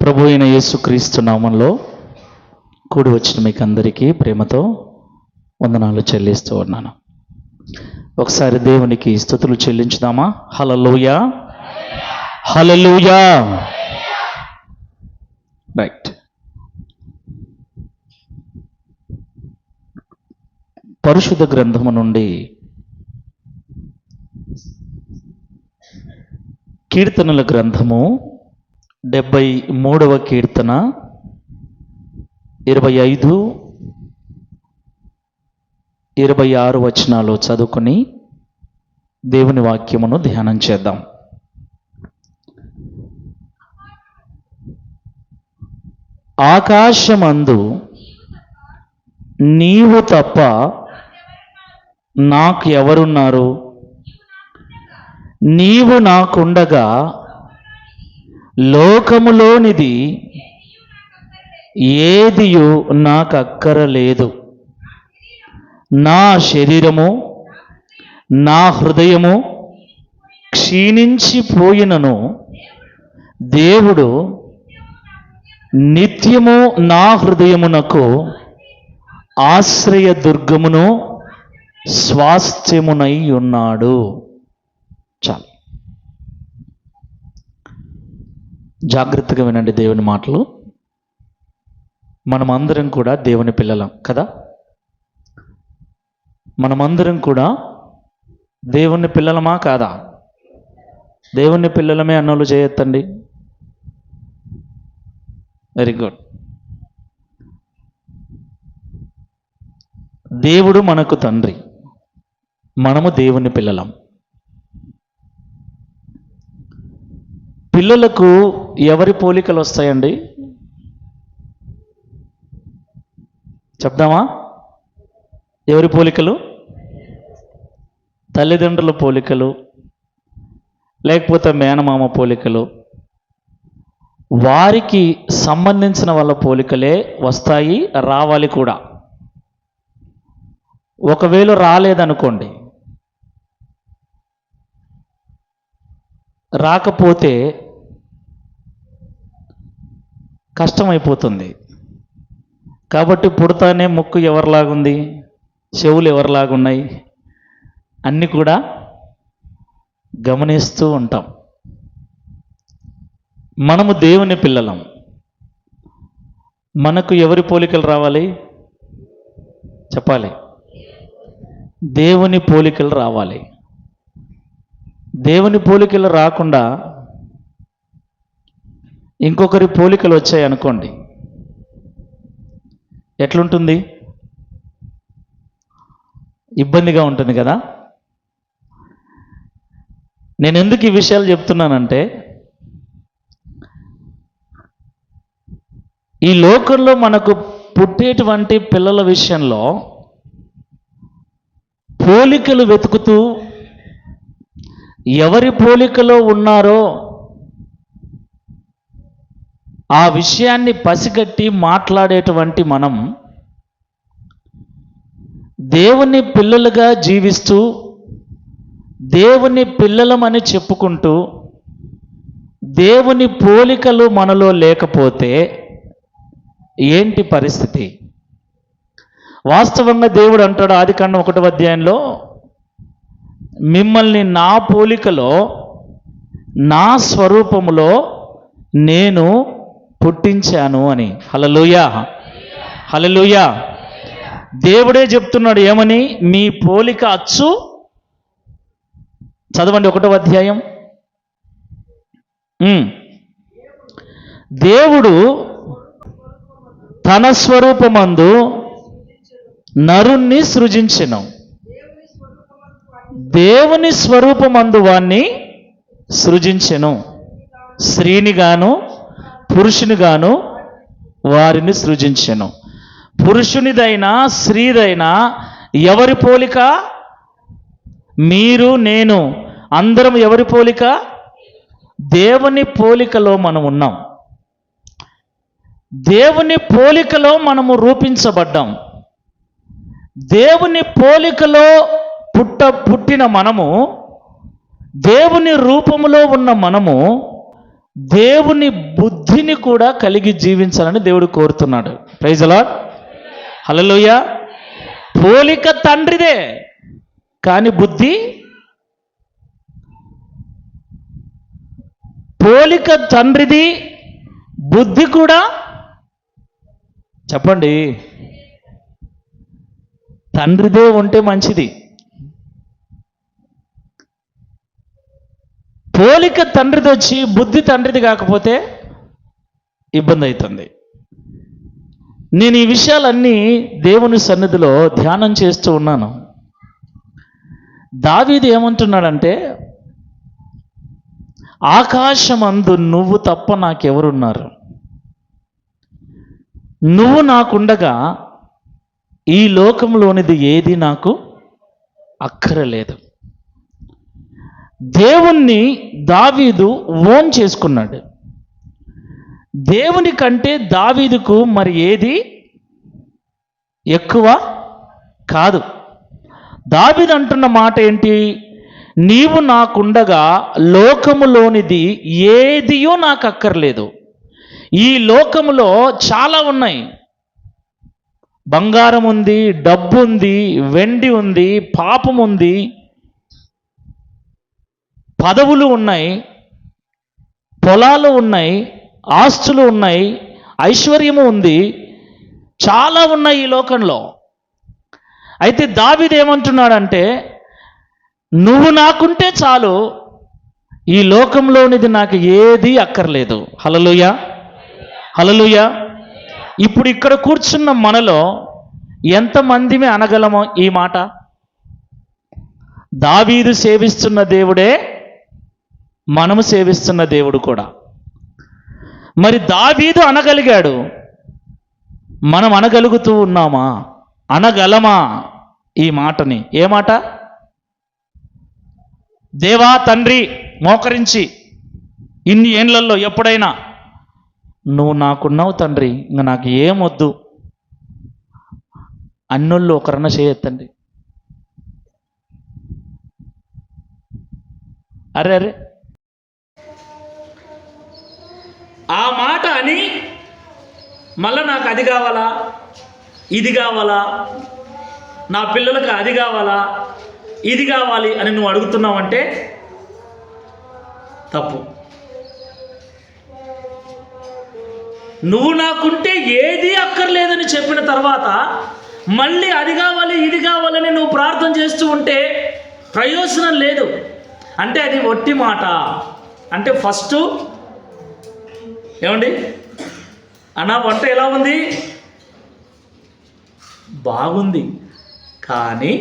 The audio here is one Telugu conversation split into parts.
ప్రభు అయిన యేసుక్రీస్తు నామంలో కూడి వచ్చిన మీకు అందరికీ ప్రేమతో వందనాలు చెల్లిస్తూ ఉన్నాను. ఒకసారి దేవునికి స్తుతులు చెల్లించుదామా? హల్లెలూయా, హల్లెలూయా. రైట్. పరిశుద్ధ గ్రంథము నుండి కీర్తనల గ్రంథము 73వ కీర్తన 25, 26 వచనాలు చదువుకొని దేవుని వాక్యమును ధ్యానం చేద్దాం. ఆకాశమందు నీవు తప్ప నాకు ఎవరున్నారు? నీవు నాకుండగా లోకములోనిది ఏదియు నాకు అక్కరలేదు. నా శరీరము నా హృదయము క్షీణించిపోయినను దేవుడు నిత్యము నా హృదయమునకు ఆశ్రయదుర్గమును స్వాస్థ్యమునై ఉన్నాడు. చాలు, జాగ్రత్తగా వినండి దేవుని మాటలు. మనమందరం కూడా దేవుని పిల్లలం కదా. మనమందరం కూడా దేవుని పిల్లలమా కాదా? దేవుని పిల్లలమే అన్నోళ్ళు చేయొద్దండి. Very good. దేవుడు మనకు తండ్రి, మనము దేవుని పిల్లలం. పిల్లలకు ఎవరి పోలికలు వస్తాయండి? చెప్దామా? ఎవరి పోలికలు? తల్లిదండ్రుల పోలికలు, లేకపోతే మేనమామ పోలికలు, వారికి సంబంధించిన వాళ్ళ పోలికలే వస్తాయి, రావాలి కూడా. ఒకవేళ రాలేదనుకోండి, రాకపోతే కష్టమైపోతుంది. కాబట్టి పుడతానే ముక్కు ఎవరిలాగుంది, చెవులు ఎవరిలాగున్నాయి, అన్నీ కూడా గమనిస్తూ ఉంటాం. మనము దేవుని పిల్లలం. మనకు ఎవరి పోలికలు రావాలి? చెప్పాలి. దేవుని పోలికలు రావాలి. దేవుని పోలికలు రాకుండా ఇంకొకరి పోలికలు వచ్చాయి అనుకోండి, ఎట్లుంటుంది? ఇబ్బందిగా ఉంటుంది కదా. నేను ఎందుకు ఈ విషయాలు చెప్తున్నానంటే, ఈ లోకంలో మనకు పుట్టేటువంటి పిల్లల విషయంలో పోలికలు వెతుకుతూ ఎవరి పోలికలో ఉన్నారో ఆ విషయాన్ని పసిగట్టి మాట్లాడేటువంటి మనం దేవుని పిల్లలుగా జీవిస్తూ దేవుని పిల్లలమని చెప్పుకుంటూ దేవుని పోలికలు మనలో లేకపోతే ఏంటి పరిస్థితి? వాస్తవంగా దేవుడు అంటాడు ఆదికాండం 1వ అధ్యాయంలో, మిమ్మల్ని నా పోలికలో నా స్వరూపములో నేను పుట్టించాను అని. హల్లెలూయా, హల్లెలూయా. దేవుడే చెప్తున్నాడు ఏమని? మీ పోలిక అచ్చు. చదవండి 1వ అధ్యాయం. దేవుడు తన స్వరూపమందు నరుణ్ణి సృజించెను. దేవుని స్వరూపమందు వాణ్ణి సృజించెను. స్త్రీనిగాను పురుషునిగాను వారిని సృజించెను. పురుషునిదైనా స్త్రీదైనా ఎవరి పోలిక? మీరు నేను అందరం ఎవరి పోలిక? దేవుని పోలికలో మనం ఉన్నాం. దేవుని పోలికలో మనము రూపించబడ్డాం. దేవుని పోలికలో పుట్టిన మనము, దేవుని రూపములో ఉన్న మనము దేవుని బుద్ధిని కూడా కలిగి జీవించాలని దేవుడు కోరుతున్నాడు. Praise the Lord. హల్లెలూయా. పోలిక తండ్రిదే, కానీ బుద్ధి, పోలిక తండ్రిది, బుద్ధి కూడా చెప్పండి తండ్రిదే ఉంటే మంచిది. పోలిక తండ్రిది వచ్చి బుద్ధి తండ్రిది కాకపోతే ఇబ్బంది అవుతుంది. నేను ఈ విషయాలన్నీ దేవుని సన్నిధిలో ధ్యానం చేస్తూ ఉన్నాను. దావీదు ఏమంటున్నాడంటే, ఆకాశమందు నువ్వు తప్ప నాకెవరున్నారు, నువ్వు నాకుండగా ఈ లోకంలోనిది ఏది నాకు అక్కరలేదు. దేవుణ్ణి దావీదు ఓన్ చేసుకున్నాడు. దేవుని కంటే దావీదుకు మరి ఏది ఎక్కువ కాదు. దావీదు అంటున్న మాట ఏంటి? నీవు నాకుండగా లోకములోనిది ఏదియో నాకు అక్కర్లేదు. ఈ లోకములో చాలా ఉన్నాయి. బంగారం ఉంది, డబ్బు ఉంది, వెండి ఉంది, పాపం ఉంది, పదవులు ఉన్నాయి, పొలాలు ఉన్నాయి, ఆస్తులు ఉన్నాయి, ఐశ్వర్యము ఉంది, చాలా ఉన్నాయి ఈ లోకంలో. అయితే దావీదు ఏమంటున్నాడంటే, నువ్వు నాకుంటే చాలు, ఈ లోకంలోనిది నాకు ఏది అక్కర్లేదు. హల్లెలూయా, హల్లెలూయా. ఇప్పుడు ఇక్కడ కూర్చున్న మనలో ఎంతమందిమే అనగలమో ఈ మాట? దావీదు సేవిస్తున్న దేవుడే మనము సేవిస్తున్న దేవుడు కూడా. మరి దావీదు అనగలిగాడు, మనం అనగలుగుతూ ఉన్నామా? అనగలమా ఈ మాటని? ఏ మాట? దేవా తండ్రి మోకరించి ఇన్ని ఏండ్లలో ఎప్పుడైనా నువ్వు నాకున్నావు తండ్రి, ఇంకా నాకు ఏమొద్దు అన్నోళ్ళు ఒకరన్నా చేయొద్దండి. అరే అరే, ఆ మాట అని మళ్ళా నాకు అది కావాలా, ఇది కావాలా, నా పిల్లలకు అది కావాలా, ఇది కావాలి అని నువ్వు అడుగుతున్నావంటే తప్పు. నువ్వు నాకుంటే ఏది అక్కర్లేదని చెప్పిన తర్వాత మళ్ళీ అది కావాలి, ఇది కావాలని నువ్వు ప్రార్థన చేస్తూ ఉంటే ప్రయోజనం లేదు. అంటే అది ఒట్టి మాట. అంటే ఫస్ట్ ఏమండి అన్నా, వంట ఎలా ఉంది? బాగుంది. కానీ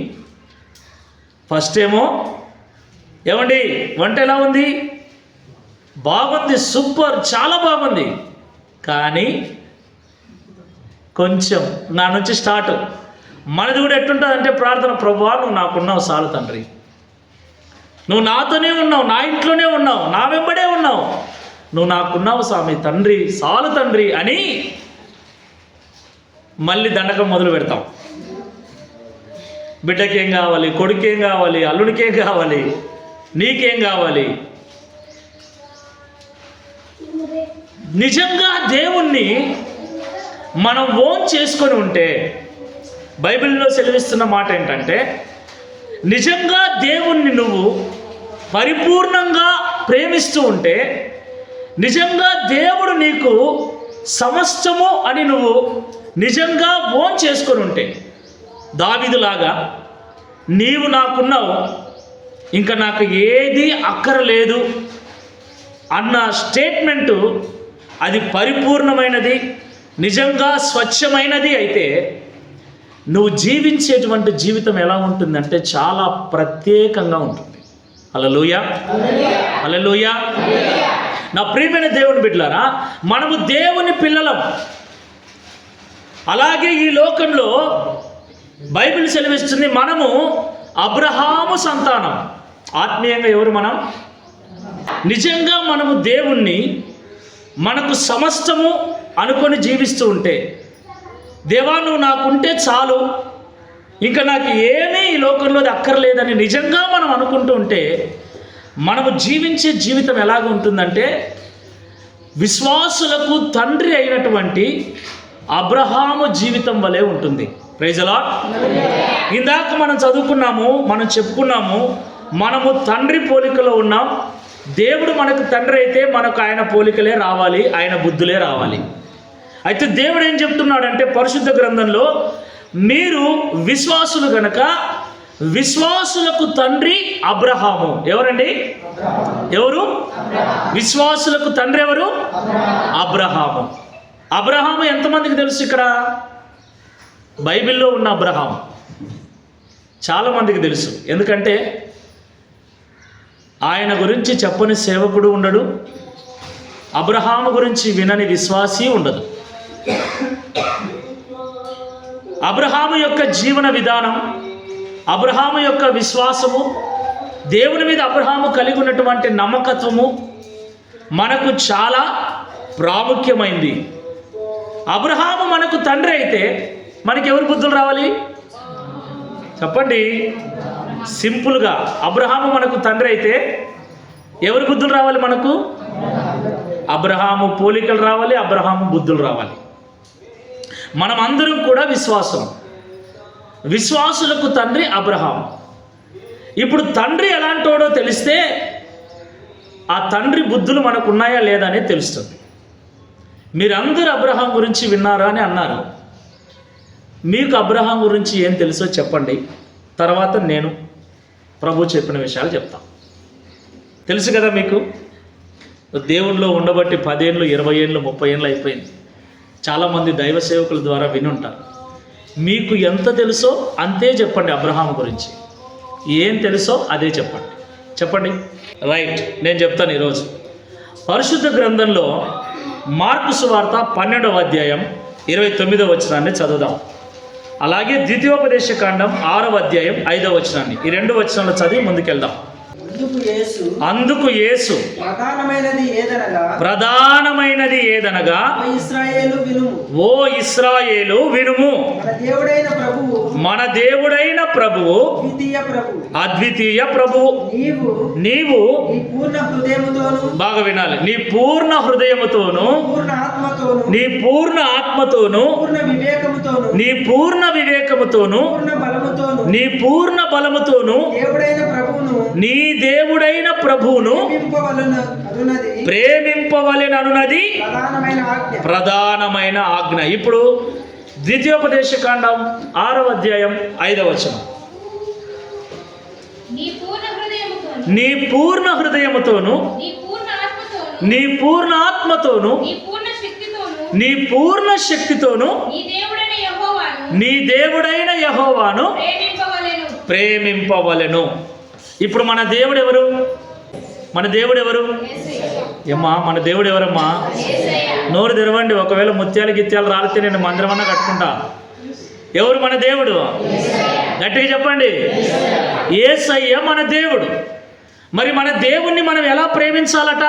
ఫస్ట్ ఏమో ఏమండి వంట ఎలా ఉంది? బాగుంది, సూపర్, చాలా బాగుంది. కానీ కొంచెం నా నుంచి స్టార్ట్. మనది కూడా ఎట్టుంటుంది అంటే ప్రార్థన, ప్రభువా నువ్వు నాకున్నావు చాలు తండ్రి, నువ్వు నాతోనే ఉన్నావు, నా ఇంట్లోనే ఉన్నావు, నా వెంబడే ఉన్నావు, నువ్వు నాకున్నావు స్వామి, తండ్రి చాలు తండ్రి అని మళ్ళీ దండకం మొదలు పెడతాం. బిడ్డకేం కావాలి, కొడుకేం కావాలి, అల్లుడికేం కావాలి, నీకేం కావాలి? నిజంగా దేవుణ్ణి మనం ఓన్ చేసుకొని ఉంటే, బైబిల్లో సెలవిస్తున్న మాట ఏంటంటే, నిజంగా దేవుణ్ణి నువ్వు పరిపూర్ణంగా ప్రేమిస్తూ ఉంటే, నిజంగా దేవుడు నీకు సమస్తము అని నువ్వు నిజంగా ఓన్ చేసుకొని ఉంటే, దావీదులాగా నీవు నాకున్నావు, ఇంకా నాకు ఏది అక్కరలేదు అన్న స్టేట్మెంటు అది పరిపూర్ణమైనది, నిజంగా స్వచ్ఛమైనది అయితే నువ్వు జీవించేటువంటి జీవితం ఎలా ఉంటుందంటే చాలా ప్రత్యేకంగా ఉంటుంది. హల్లెలూయా, హల్లెలూయా. నా ప్రియమైన దేవుని బిడ్డలారా, మనము దేవుని పిల్లలం. అలాగే ఈ లోకంలో బైబిల్ సెలవిస్తుంది, మనము అబ్రహాము సంతానం. ఆత్మీయంగా ఎవరు మనం? నిజంగా మనము దేవుణ్ణి మనకు సమస్తము అనుకొని జీవిస్తూ ఉంటే, దేవా నువ్వు నాకుంటే చాలు, ఇంకా నాకు ఏమీ ఈ లోకంలో అక్కర్లేదని నిజంగా మనం అనుకుంటూ ఉంటే, మనము జీవించే జీవితం ఎలాగ ఉంటుందంటే విశ్వాసులకు తండ్రి అయినటువంటి అబ్రహాము జీవితం వలె ఉంటుంది. Praise the Lord. ఇందాక మనం చదువుకున్నాము, మనం చెప్పుకున్నాము, మనము తండ్రి పోలికలో ఉన్నాం. దేవుడు మనకు తండ్రి అయితే మనకు ఆయన పోలికలే రావాలి, ఆయన బుద్ధులే రావాలి. అయితే దేవుడు ఏం చెప్తున్నాడంటే పరిశుద్ధ గ్రంథంలో, మీరు విశ్వాసులు గనక విశ్వాసులకు తండ్రి అబ్రహాము. ఎవరండి? ఎవరు? విశ్వాసులకు తండ్రి ఎవరు? అబ్రహాము. అబ్రహాము ఎంతమందికి తెలుసు? ఇక్కడ బైబిల్లో ఉన్న అబ్రహాము చాలామందికి తెలుసు. ఎందుకంటే ఆయన గురించి చెప్పని సేవకుడు ఉండడు, అబ్రహాము గురించి వినని విశ్వాసీ ఉండదు. అబ్రహాము యొక్క జీవన విధానం, అబ్రహాము యొక్క విశ్వాసము, దేవుని మీద అబ్రహాము కలిగి ఉన్నటువంటి నమ్మకత్వము మనకు చాలా ప్రాముఖ్యమైంది. అబ్రహాము మనకు తండ్రి అయితే మనకి ఎవరు బుద్ధులు రావాలి? చెప్పండి సింపుల్గా. అబ్రహాము మనకు తండ్రి అయితే ఎవరి బుద్ధులు రావాలి మనకు? అబ్రహాము పోలికలు రావాలి, అబ్రహాము బుద్ధులు రావాలి. మనం అందరం కూడా విశ్వాసులకు తండ్రి అబ్రహాము. ఇప్పుడు తండ్రి ఎలాంటోడో తెలిస్తే ఆ తండ్రి బుద్ధులు మనకు ఉన్నాయా లేదా అనేది తెలుస్తుంది. మీరందరూ అబ్రహాం గురించి విన్నారా అని అన్నారు. మీకు అబ్రహాం గురించి ఏం తెలుసో చెప్పండి, తర్వాత నేను ప్రభు చెప్పిన విషయాలు చెప్తాను. తెలుసు కదా మీకు, దేవునిలో ఉండబట్టి 10 ఏళ్ళు 20 ఏళ్ళు 30 ఏళ్ళు అయిపోయింది. చాలామంది దైవ సేవకుల ద్వారా వినుంటారు. మీకు ఎంత తెలుసో అంతే చెప్పండి. అబ్రహాం గురించి ఏం తెలుసో అదే చెప్పండి. రైట్, నేను చెప్తాను ఈరోజు. పరిశుద్ధ గ్రంథంలో మార్కు సువార్త 12వ అధ్యాయం 29వ వచనాన్ని చదువుదాం. అలాగే ద్వితీయోపదేశ కాండం 6వ అధ్యాయం 5వ వచనాన్ని, ఈ 2 వచనాలు చదివి ముందుకెళ్దాం. అందుకు యేసు ప్రధానమైనది ఏదనగా ఓ ఇశ్రాయేలు వినుము, మన దేవుడైన ప్రభువు అద్వితీయ ప్రభువు. నీవు బాగా వినాలి, నీ పూర్ణ హృదయముతోను, నీ పూర్ణ ఆత్మతోను, నీ పూర్ణ వివేకముతోను, నీ పూర్ణ బలముతోను నీ దేవుడైన ప్రభువును ప్రేమింపవలెననున్నది ప్రధానమైన ఆజ్ఞ. ఇప్పుడు ద్వితీయోపదేశ కాండం 6వ అధ్యాయం 5వ వచనం. నీ పూర్ణ హృదయముతోను, నీ పూర్ణ ఆత్మతోను, నీ పూర్ణ శక్తితోను నీ దేవుడైన యెహోవాను ప్రేమింపవలెను. ఇప్పుడు మన దేవుడు ఎవరు? ఏమ్మా, మన దేవుడు ఎవరమ్మా? నోరు తెరవండి. ఒకవేళ ముత్యాలు గిత్యాలు రాలితే నేను మందిరమన్నా కట్టుకుంటా. ఎవరు మన దేవుడు? గట్టిగా చెప్పండి. యేసయ్య మన దేవుడు. మరి మన దేవుణ్ణి మనం ఎలా ప్రేమించాలట?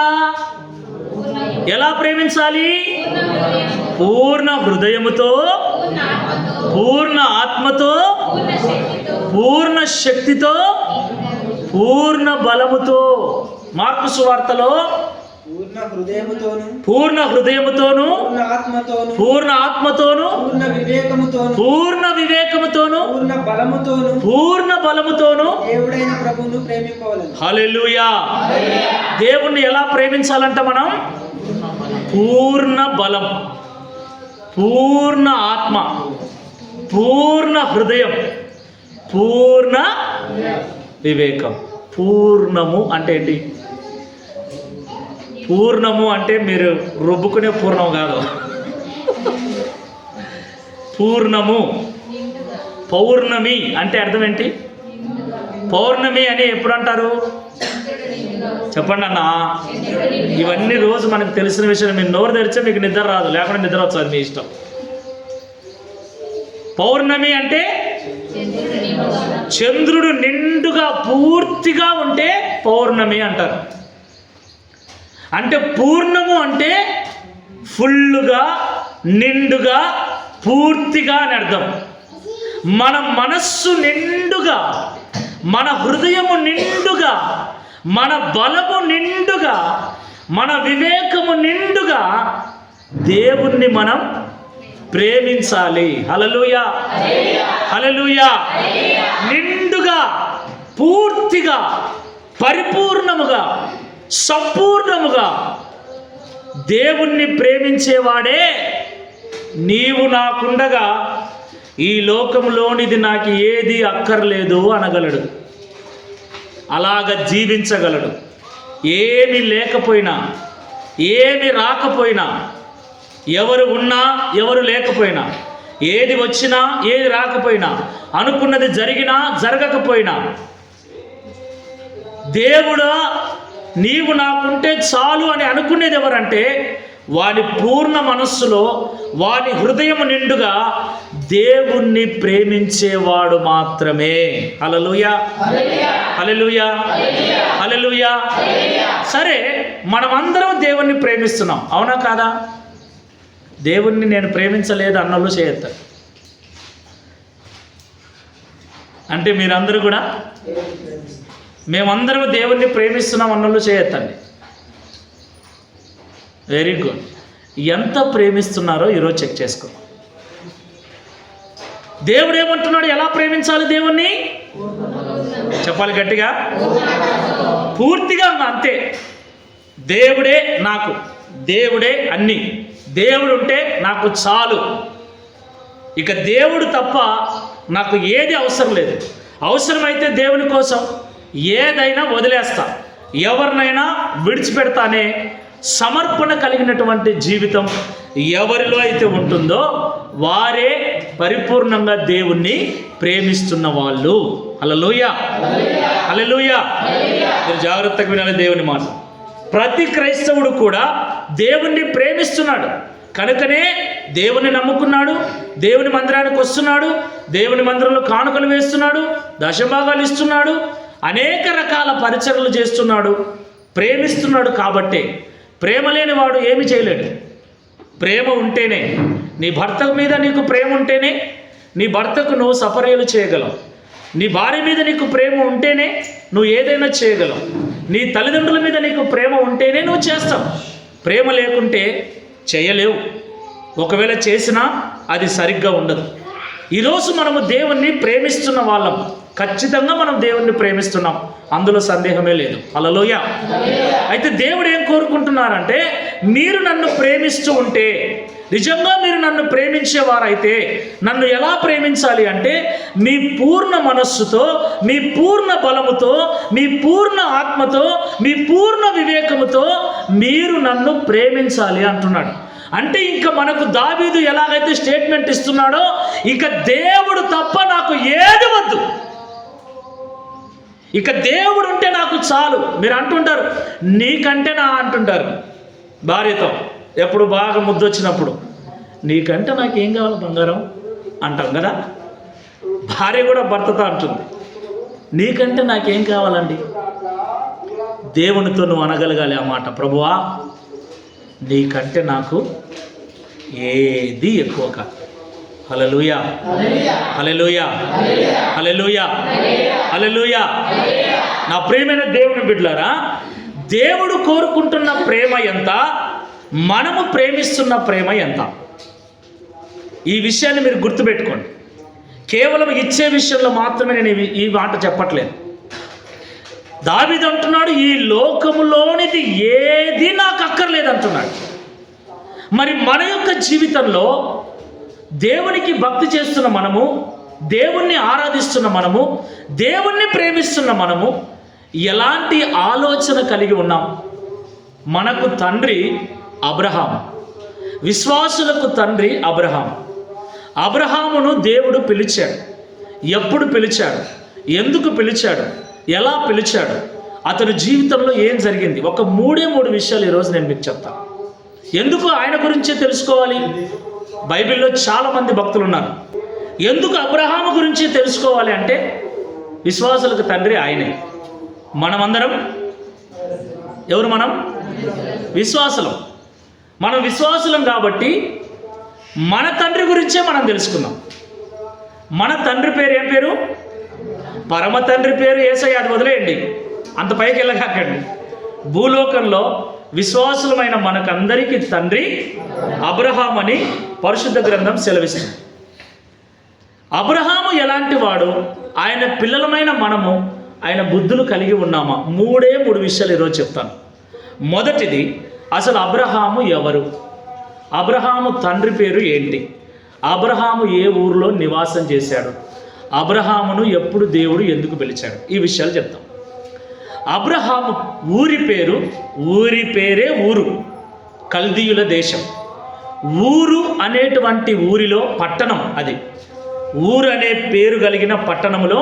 ఎలా ప్రేమించాలి? పూర్ణ హృదయముతో, పూర్ణ ఆత్మతో, పూర్ణ శక్తితో, పూర్ణ బలముతో. మార్కు సువార్తలో పూర్ణ హృదయముతోను, పూర్ణ ఆత్మతోను, పూర్ణ వివేకముతోను, పూర్ణ బలముతోను హల్లెలూయా. దేవుణ్ణి ఎలా ప్రేమించాలంట మనం? పూర్ణ బలం, పూర్ణ ఆత్మ, పూర్ణ హృదయం, పూర్ణ వివేకం. పూర్ణము అంటే ఏంటి? పూర్ణము అంటే మీరు రుబ్బుకునే పూర్ణం కాదు. పూర్ణము. పౌర్ణమి అంటే అర్థం ఏంటి? పౌర్ణమి అని ఎప్పుడు అంటారు? చెప్పండి అన్న. ఇవన్నీ రోజు మనకు తెలిసిన విషయం. మీరు నోరు తెరిచే మీకు నిద్ర రాదు, లేకుండా నిద్ర వచ్చేది మీ ఇష్టం. పౌర్ణమి అంటే చంద్రుడు నిండుగా పూర్తిగా ఉంటే పౌర్ణమి అంటారు. అంటే పూర్ణము అంటే ఫుల్లుగా, నిండుగా, పూర్తిగా అని అర్థం. మన మనస్సు నిండుగా, మన హృదయము నిండుగా, మన బలము నిండుగా, మన వివేకము నిండుగా దేవుణ్ణి మనం ప్రేమించాలి. హల్లెలూయా, హల్లెలూయా. నిండుగా, పూర్తిగా, పరిపూర్ణముగా, సంపూర్ణముగా దేవుణ్ణి ప్రేమించేవాడే నీవు నాకుండగా ఈ లోకంలోనిది నాకు ఏది అక్కర్లేదు అనగలడు. అలాగ జీవించగలడు. ఏమి లేకపోయినా, ఏమి రాకపోయినా, ఎవరు ఉన్నా ఎవరు లేకపోయినా, ఏది వచ్చినా ఏది రాకపోయినా, అనుకున్నది జరిగినా జరగకపోయినా, దేవుడా నీవు నాకుంటే చాలు అని అనుకునేది ఎవరంటే వాని పూర్ణ మనస్సులో, వాని హృదయం నిండుగా దేవుణ్ణి ప్రేమించేవాడు మాత్రమే. హల్లెలూయా, హల్లెలూయా, హల్లెలూయా. సరే, మనమందరం దేవుణ్ణి ప్రేమిస్తున్నాం, అవునా కాదా? దేవుణ్ణి నేను ప్రేమించలేదు అన్నోళ్ళు చేయొద్దు. అంటే మీరందరూ కూడా మేమందరం దేవుణ్ణి ప్రేమిస్తున్నాం అన్నోళ్ళు చేయొద్దండి. Very good. ఎంత ప్రేమిస్తున్నారో ఈరోజు చెక్ చేసుకో. దేవుడు ఏమంటున్నాడు? ఎలా ప్రేమించాలి దేవుణ్ణి? చెప్పాలి గట్టిగా, పూర్తిగా. అంతే. దేవుడే నాకు, దేవుడే అన్నీ, దేవుడు ఉంటే నాకు చాలు. ఇక దేవుడు తప్ప నాకు ఏది అవసరం లేదు. అవసరమైతే దేవుని కోసం ఏదైనా వదిలేస్తా, ఎవరినైనా విడిచిపెడతానే సమర్పణ కలిగినటువంటి జీవితం ఎవరిలో అయితే ఉంటుందో వారే పరిపూర్ణంగా దేవుణ్ణి ప్రేమిస్తున్న వాళ్ళు. హల్లెలూయా, హల్లెలూయా. మీరు జాగ్రత్తగా వినాలి దేవుని మాట. ప్రతి క్రైస్తవుడు కూడా దేవుణ్ణి ప్రేమిస్తున్నాడు కనుకనే దేవుని నమ్ముకున్నాడు, దేవుని మందిరానికి వస్తున్నాడు, దేవుని మందిరంలో కానుకలు వేస్తున్నాడు, దశభాగాలు ఇస్తున్నాడు, అనేక రకాల పరిచర్యలు చేస్తున్నాడు, ప్రేమిస్తున్నాడు. కాబట్టే ప్రేమ లేని వాడు ఏమి చేయలేడు. ప్రేమ ఉంటేనే, నీ భర్త మీద నీకు ప్రేమ ఉంటేనే నీ భర్తకు నువ్వు సపర్యలు చేయగలవు. నీ భార్య మీద నీకు ప్రేమ ఉంటేనే నువ్వు ఏదైనా చేయగలవు. నీ తల్లిదండ్రుల మీద నీకు ప్రేమ ఉంటేనే నువ్వు చేస్తావు. ప్రేమ లేకుంటే చేయలేవు. ఒకవేళ చేసినా అది సరిగ్గా ఉండదు. ఈరోజు మనము దేవుణ్ణి ప్రేమిస్తున్న వాళ్ళం. ఖచ్చితంగా మనం దేవుణ్ణి ప్రేమిస్తున్నాం, అందులో సందేహమే లేదు. హల్లెలూయా. అయితే దేవుడు ఏం కోరుకుంటున్నారంటే, మీరు నన్ను ప్రేమిస్తూ ఉంటే, నిజంగా మీరు నన్ను ప్రేమించేవారైతే నన్ను ఎలా ప్రేమించాలి అంటే, మీ పూర్ణ మనస్సుతో, మీ పూర్ణ బలముతో, మీ పూర్ణ ఆత్మతో, మీ పూర్ణ వివేకముతో మీరు నన్ను ప్రేమించాలి అంటున్నాడు. అంటే ఇంకా మనకు దావీదు ఎలాగైతే స్టేట్మెంట్ ఇస్తున్నాడో, ఇక దేవుడు తప్ప నాకు ఏది వద్దు, ఇక దేవుడు ఉంటే నాకు చాలు. మీరు అంటుంటారు నీకంటే నా అంటుంటారు భార్యతో, ఎప్పుడు బాగా ముద్దొచ్చినప్పుడు, నీకంటే నాకేం కావాలి బంగారం అంటాం కదా. భార్య కూడా భర్తతో అంటుంది, నీకంటే నాకేం కావాలండి. దేవునితో నువ్వు అనగలగాలి ఆ మాట, ప్రభువా నీకంటే నాకు ఏది ఎక్కువ కాదు. హల్లెలూయా, హల్లెలూయా, హల్లెలూయా, హల్లెలూయా. నా ప్రియమైన దేవుని బిడ్డలారా, దేవుడు కోరుకుంటున్న ప్రేమ ఎంత, మనము ప్రేమిస్తున్న ప్రేమ ఎంత, ఈ విషయాన్ని మీరు గుర్తుపెట్టుకోండి. కేవలం ఇచ్చే విషయంలో మాత్రమే నేను ఈ మాట చెప్పట్లేదు. దావీదు అంటున్నాడు, ఈ లోకములోనిది ఏది నాకు అక్కర్లేదు అంటున్నాడు. మరి మన యొక్క జీవితంలో దేవునికి భక్తి చేస్తున్న మనము, దేవుణ్ణి ఆరాధిస్తున్న మనము, దేవుణ్ణి ప్రేమిస్తున్న మనము ఎలాంటి ఆలోచన కలిగి ఉన్నాం? మనకు తండ్రి అబ్రహాము, విశ్వాసులకు తండ్రి అబ్రహాము. అబ్రహామును దేవుడు పిలిచాడు. ఎప్పుడు పిలిచాడు? ఎందుకు పిలిచాడు? ఎలా పిలిచాడు? అతని జీవితంలో ఏం జరిగింది? ఒక మూడే విషయాలు ఈరోజు నేను మీకు చెప్తాను. ఎందుకు ఆయన గురించే తెలుసుకోవాలి? బైబిల్లో చాలామంది భక్తులు ఉన్నారు. ఎందుకు అబ్రహాము గురించి తెలుసుకోవాలి అంటే, విశ్వాసులకు తండ్రి ఆయనే. మనమందరం ఎవరు? మనం విశ్వాసులం. మనం విశ్వాసులం కాబట్టి మన తండ్రి గురించే మనం తెలుసుకుందాం. మన తండ్రి పేరు ఏం పేరు? పరమ తండ్రి పేరు యేసయ్య. అది వదిలేయండి, అంత పైకి వెళ్ళగాకండి. భూలోకంలో విశ్వాసులమైన మనకందరికీ తండ్రి అబ్రహాము అని పరిశుద్ధ గ్రంథం సెలవిస్తుంది. అబ్రహాము ఎలాంటి వాడు, ఆయన పిల్లలమైన మనము ఆయన బుద్ధులు కలిగి ఉన్నామా? మూడు విషయాలు ఈరోజు చెప్తాను. మొదటిది, అసలు అబ్రహాము ఎవరు? అబ్రహాము తండ్రి పేరు ఏంటి? అబ్రహాము ఏ ఊరిలో నివాసం చేశాడు? అబ్రహామును ఎప్పుడు దేవుడు ఎందుకు పిలిచాడు? ఈ విషయాలు చెప్తాం. అబ్రహాము ఊరి పేరే ఊరు, కల్దీయుల దేశం. ఊరు అనేటువంటి ఊరిలో పట్టణం, అది ఊరు అనే పేరు కలిగిన పట్టణంలో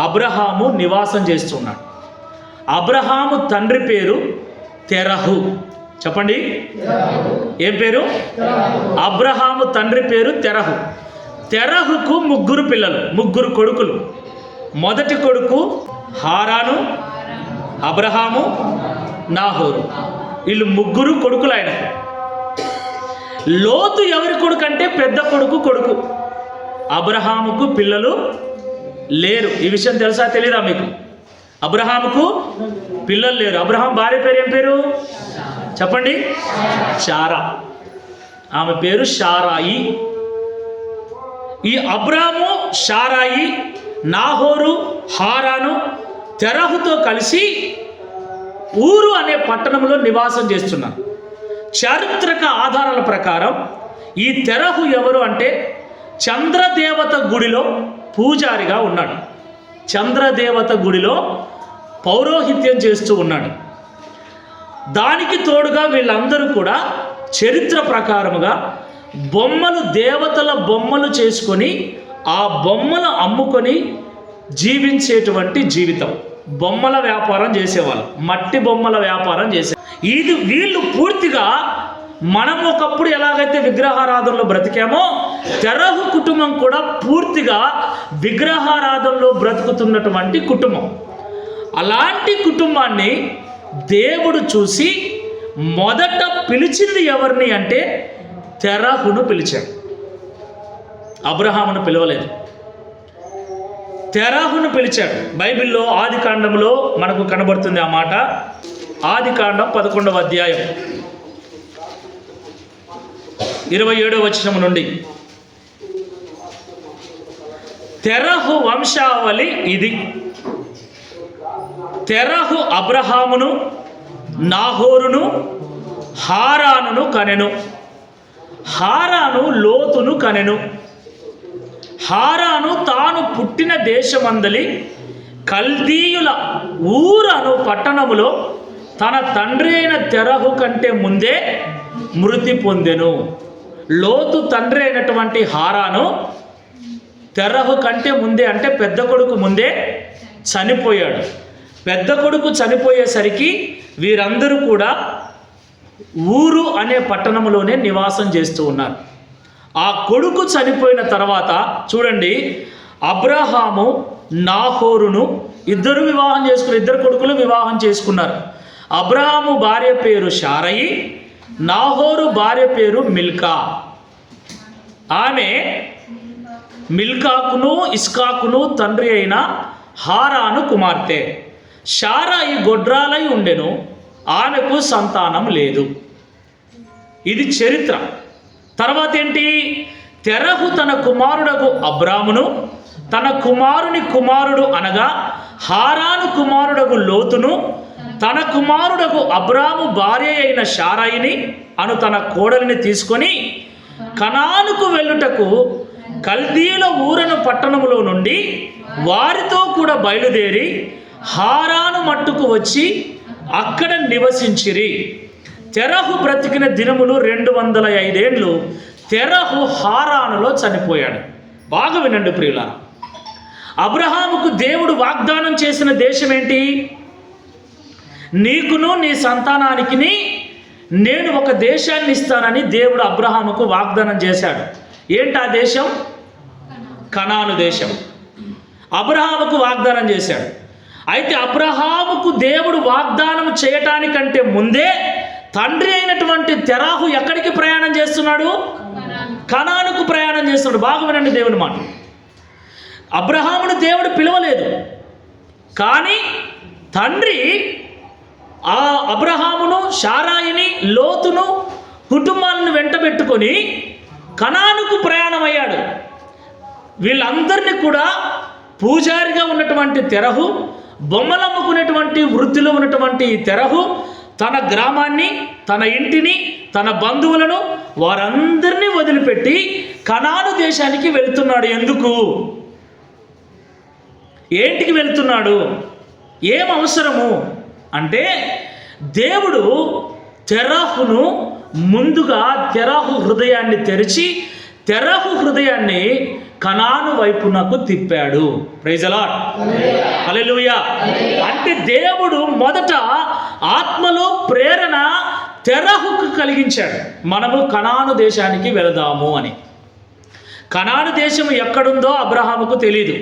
అబ్రహాము నివాసం చేస్తున్నాడు. అబ్రహాము తండ్రి పేరు తెరహు. చెప్పండి, ఏం పేరు? అబ్రహాము తండ్రి పేరు తెరహు. తెరహుకు ముగ్గురు కొడుకులు. మొదటి కొడుకు హారాను, అబ్రహాము, నాహోరు. వీళ్ళు ముగ్గురు కొడుకులు ఆయనకు. లోతు ఎవరి కొడుకు అంటే పెద్ద కొడుకు. అబ్రహాముకు పిల్లలు లేరు. ఈ విషయం తెలుసా తెలీదా మీకు? అబ్రహాముకు పిల్లలు లేరు. అబ్రహాం భార్య పేరు ఏం పేరు చెప్పండి? శారా. ఆమె పేరు శారాయి. ఈ అబ్రాము, శారాయి, నాహోరు, హారాను తెరహుతో కలిసి ఊరు అనే పట్టణంలో నివాసం చేస్తున్నారు. చారిత్రక ఆధారాల ప్రకారం ఈ తెరహు ఎవరు అంటే చంద్రదేవత గుడిలో పూజారిగా ఉన్నాడు. చంద్రదేవత గుడిలో పౌరోహిత్యం చేస్తూ ఉన్నాడు. దానికి తోడుగా వీళ్ళందరూ కూడా చరిత్ర ప్రకారముగా దేవతల బొమ్మలు చేసుకొని ఆ బొమ్మలు అమ్ముకొని జీవించేటువంటి జీవితం. బొమ్మల వ్యాపారం చేసేవాళ్ళు, మట్టి బొమ్మల వ్యాపారం చేసే వీళ్ళు పూర్తిగా మనం ఒకప్పుడు ఎలాగైతే విగ్రహారాధనలో బ్రతికామో తెరహు కుటుంబం కూడా పూర్తిగా విగ్రహారాధనలో బ్రతుకుతున్నటువంటి కుటుంబం. అలాంటి కుటుంబాన్ని దేవుడు చూసి మొదట పిలిచింది ఎవరిని అంటే తెరహును పిలిచాడు. అబ్రహామును పిలవలేదు, తెరహును పిలిచాడు. బైబిల్లో ఆదికాండంలో మనకు కనబడుతుంది ఆ మాట. ఆదికాండం 11వ అధ్యాయం 27వ వచనం నుండి. తెరహు వంశావళి ఇది. తెరహు అబ్రహామును, నాహోరును, హారానును కనెను. హారాను లోతును కనెను. హారాను తాను పుట్టిన దేశమందలి కల్దీయుల ఊరను పట్టణములో తన తండ్రి అయిన తెరహు కంటే ముందే మృతి పొందెను. లోతు తండ్రి అయినటువంటి హారాను తెరహు కంటే ముందే అంటే పెద్ద కొడుకు ముందే చనిపోయాడు. పెద్ద కొడుకు చనిపోయేసరికి వీరందరూ కూడా ఊరు అనే పట్టణంలోనే నివాసం చేస్తూ ఉన్నారు. ఆ కొడుకు చనిపోయిన తర్వాత చూడండి, అబ్రహాము నాహోరును ఇద్దరు కొడుకులు వివాహం చేసుకున్నారు. అబ్రహాము భార్య పేరు శారయి, నాహోరు భార్య పేరు మిల్కా. ఆమె మిల్కాకును ఇస్కాకును తండ్రి అయిన హారాను కుమార్తె. శారాయి గొడ్రాలై ఉండెను, ఆమెకు సంతానం లేదు. ఇది చరిత్ర. తర్వాత ఏంటి? తెరహు తన కుమారుడకు అబ్రామును, తన కుమారుని కుమారుడు అనగా హారాను కుమారుడకు లోతును, తన కుమారుడకు అబ్రాము భార్య అయిన శారాయిని అను తన కోడలిని తీసుకొని కనానుకు వెళ్ళుటకు కల్దీయుల ఊరను పట్టణములో నుండి వారితో కూడా బయలుదేరి హారాను మట్టుకు వచ్చి అక్కడ నివసించిరి. తెరహు బ్రతికిన దినములు 205 ఏండ్లు. తెరహు హారానులో చనిపోయాడు. బాగా వినండి ప్రియులారా, అబ్రహాముకు దేవుడు వాగ్దానం చేసిన దేశం ఏంటి? నీకును నీ సంతానానికి నేను ఒక దేశాన్ని ఇస్తానని దేవుడు అబ్రహాముకు వాగ్దానం చేశాడు. ఏంటి ఆ దేశం? కనాను దేశం. అబ్రహాముకు వాగ్దానం చేశాడు. అయితే అబ్రహాముకు దేవుడు వాగ్దానం చేయటానికంటే ముందే తండ్రి అయినటువంటి తెరహు ఎక్కడికి ప్రయాణం చేస్తున్నాడు? కనానుకు ప్రయాణం చేస్తున్నాడు. బాగా వినండి దేవుని మాట. అబ్రహామును దేవుడు పిలవలేదు, కానీ తండ్రి ఆ అబ్రహామును, శారాయిని, లోతును కుటుంబాలను వెంటబెట్టుకొని కనానుకు ప్రయాణమయ్యాడు. వీళ్ళందరినీ కూడా పూజారిగా ఉన్నటువంటి తెరహు, బొమ్మలమ్ముకునేటువంటి వృత్తిలో ఉన్నటువంటి తెరహు తన గ్రామాన్ని, తన ఇంటిని, తన బంధువులను వారందరినీ వదిలిపెట్టి కనాను దేశానికి వెళ్తున్నాడు. ఎందుకు? ఏంటికి వెళ్తున్నాడు? ఏం అవసరము అంటే, దేవుడు తెరహును ముందుగా తెరహు హృదయాన్ని తెరిచి తెరహు హృదయాన్ని కనాను వైపునకు తిప్పాడు. ప్రైజ్ ది లార్డ్, హల్లెలూయా. అంటే దేవుడు మొదట ఆత్మలో ప్రేరణ తెరహుకు కలిగించాడు, మనము కనాను దేశానికి వెళదాము అని. కనాను దేశం ఎక్కడుందో అబ్రహాముకు తెలీదు,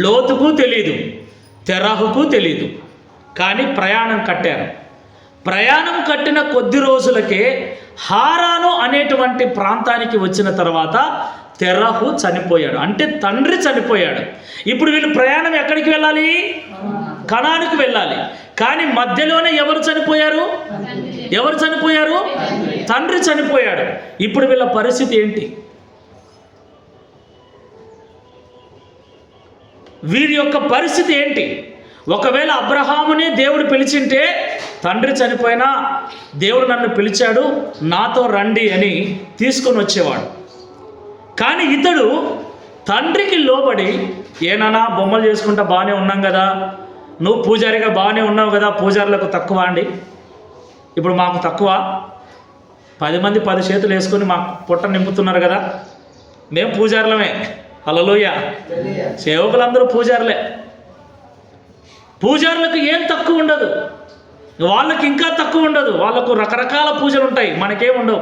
లోతుకు తెలీదు, తెరహుకు తెలీదు. కానీ ప్రయాణం కట్టారు. ప్రయాణం కట్టిన కొద్ది రోజులకే హారాను అనేటువంటి ప్రాంతానికి వచ్చిన తర్వాత తెరహు చనిపోయాడు. అంటే తండ్రి చనిపోయాడు. ఇప్పుడు వీళ్ళు ప్రయాణం ఎక్కడికి వెళ్ళాలి? కనానుకు వెళ్ళాలి. కానీ మధ్యలోనే ఎవరు చనిపోయారు? ఎవరు చనిపోయారు? తండ్రి చనిపోయాడు. ఇప్పుడు వీళ్ళ పరిస్థితి ఏంటి? వీరి యొక్క పరిస్థితి ఏంటి? ఒకవేళ అబ్రహాముని దేవుడు పిలిచింటే, తండ్రి చనిపోయినా దేవుడు నన్ను పిలిచాడు, నాతో రండి అని తీసుకొని వచ్చేవాడు. కానీ ఇతడు తండ్రికి లోబడి, ఏనానా బొమ్మలు చేసుకుంటా బాగానే ఉన్నాం కదా, నువ్వు పూజారిగా బాగానే ఉన్నావు కదా, పూజారులకు తక్కువ అండి, ఇప్పుడు మాకు తక్కువ, 10 మంది 10 చేతులు వేసుకొని మాకు పొట్ట నింపుతున్నారు కదా, మేము పూజారులమే. హల్లెలూయా. సేవకులందరూ పూజారులే. పూజారులకు ఏం తక్కువ ఉండదు, వాళ్ళకి ఇంకా తక్కువ ఉండదు. వాళ్ళకు రకరకాల పూజలు ఉంటాయి, మనకేం ఉండవు.